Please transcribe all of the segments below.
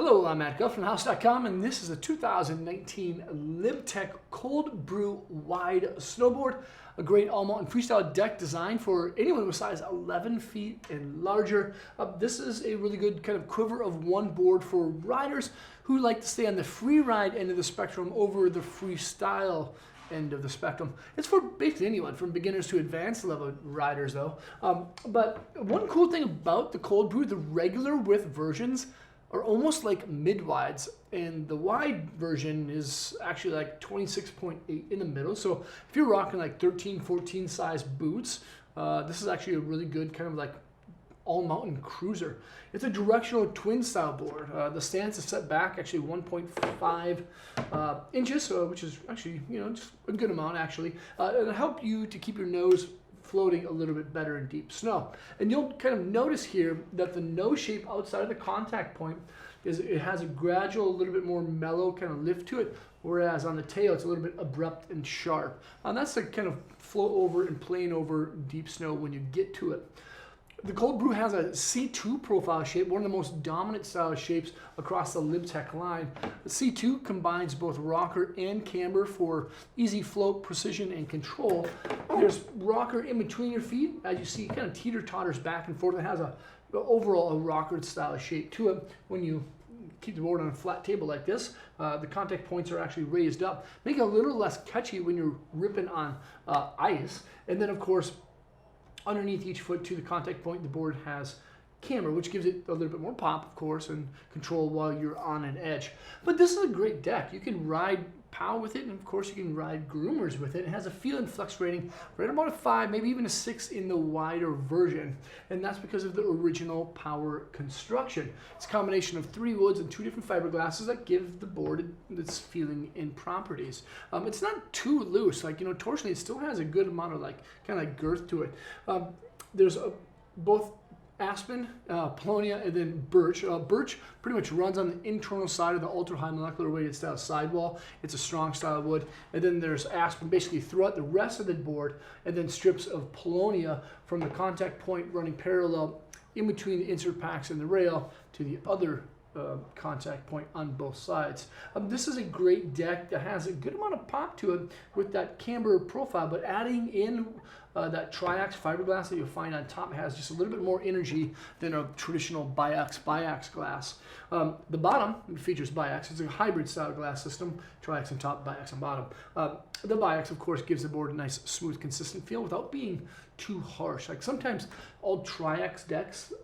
Hello, I'm Matt Guff from House.com, and this is a 2019 LibTech Cold Brew Wide Snowboard, a great all-mountain freestyle deck designed for anyone with size 11 feet and larger. This is a really good kind of quiver of one board for riders who like to stay on the free ride end of the spectrum over the freestyle end of the spectrum. It's for basically anyone, from beginners to advanced level riders though. But one cool thing about the Cold Brew, the regular width versions are almost like mid-wides, and the wide version is actually like 26.8 in the middle. So if you're rocking like 13, 14 size boots, this is actually a really good kind of like all-mountain cruiser. It's a directional twin style board. The stance is set back actually 1.5 inches, which is actually, just a good amount actually. It'll help you to keep your nose floating a little bit better in deep snow. And you'll kind of notice here that the nose shape outside of the contact point it has a gradual, a little bit more mellow kind of lift to it, whereas on the tail it's a little bit abrupt and sharp. And that's to kind of float over and plane over deep snow when you get to it. The Cold Brew has a C2 profile shape, one of the most dominant style shapes across the LibTech line. The C2 combines both rocker and camber for easy float, precision, and control. There's rocker in between your feet. As you see, it kind of teeter-totters back and forth. It has overall a rocker style shape to it. When you keep the board on a flat table like this, the contact points are actually raised up, make it a little less catchy when you're ripping on ice. And then, of course, underneath each foot to the contact point, the board has camber, which gives it a little bit more pop, of course, and control while you're on an edge. But this is a great deck. You can ride POW with it, and of course you can ride groomers with it. It has a feel and flex rating right about a 5, maybe even a 6 in the wider version, and that's because of the original power construction. It's a combination of 3 woods and 2 different fiberglasses that give the board its feeling and properties. It's not too loose, like, torsionally it still has a good amount of kind of girth to it. There's both aspen, paulownia, and then birch. Birch pretty much runs on the internal side of the ultra-high molecular weighted style sidewall. It's a strong style of wood. And then there's aspen basically throughout the rest of the board, and then strips of paulownia from the contact point running parallel in between the insert packs and the rail to the other contact point on both sides. This is a great deck that has a good amount of pop to it with that camber profile, but adding in that triax fiberglass that you'll find on top has just a little bit more energy than a traditional biax glass. The bottom features biax. It's a hybrid style glass system, triax on top, biax on bottom. The biax, of course, gives the board a nice, smooth, consistent feel without being too harsh. Like sometimes all triax decks,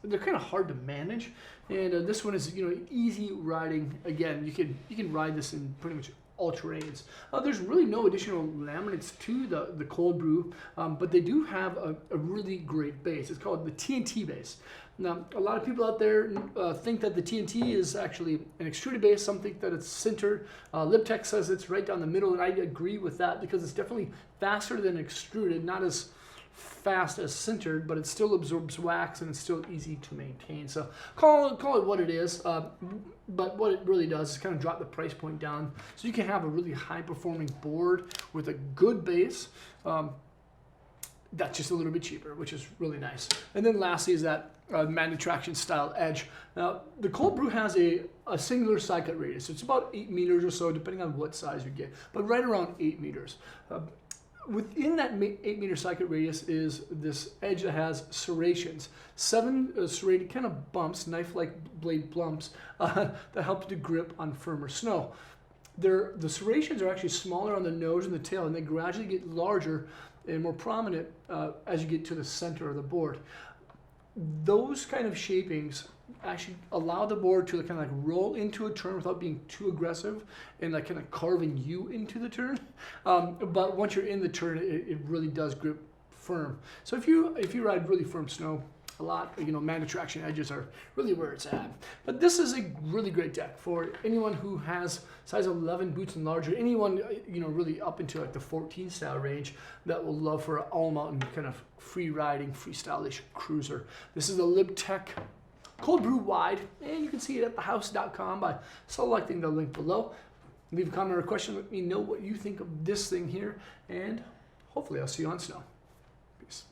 they're kind of hard to manage, and this one is easy riding. Again, you can ride this in pretty much all terrains. There's really no additional laminates to the Cold Brew, but they do have a really great base. It's called the TNT base. Now, a lot of people out there think that the TNT is actually an extruded base. Some think that it's sintered. LibTech says it's right down the middle, and I agree with that because it's definitely faster than extruded, not as fast as sintered, but it still absorbs wax and it's still easy to maintain. So call it what it is, but what it really does is kind of drop the price point down so you can have a really high performing board with a good base that's just a little bit cheaper, which is really nice. And then lastly is that magnet traction style edge. Now the Cold Brew has a singular side cut radius, so it's about 8 meters or so depending on what size you get, but right around 8 meters. Within that 8 meter side cut radius is this edge that has serrations, 7 serrated kind of bumps, knife-like blade bumps that help to grip on firmer snow. The serrations are actually smaller on the nose and the tail, and they gradually get larger and more prominent as you get to the center of the board. Those kind of shapings actually allow the board to kind of like roll into a turn without being too aggressive and like kind of carving you into the turn. But once you're in the turn, it really does grip firm. So if you ride really firm snow a lot, magnet traction edges are really where it's at. But this is a really great deck for anyone who has size 11 boots and larger, anyone really up into like the 14 style range that will love for an all-mountain kind of free riding, freestyle-ish cruiser. This is the LibTech Cold Brew Wide, and you can see it at thehouse.com by selecting the link below. Leave a comment or a question, let me know what you think of this thing here, and hopefully I'll see you on snow. Peace.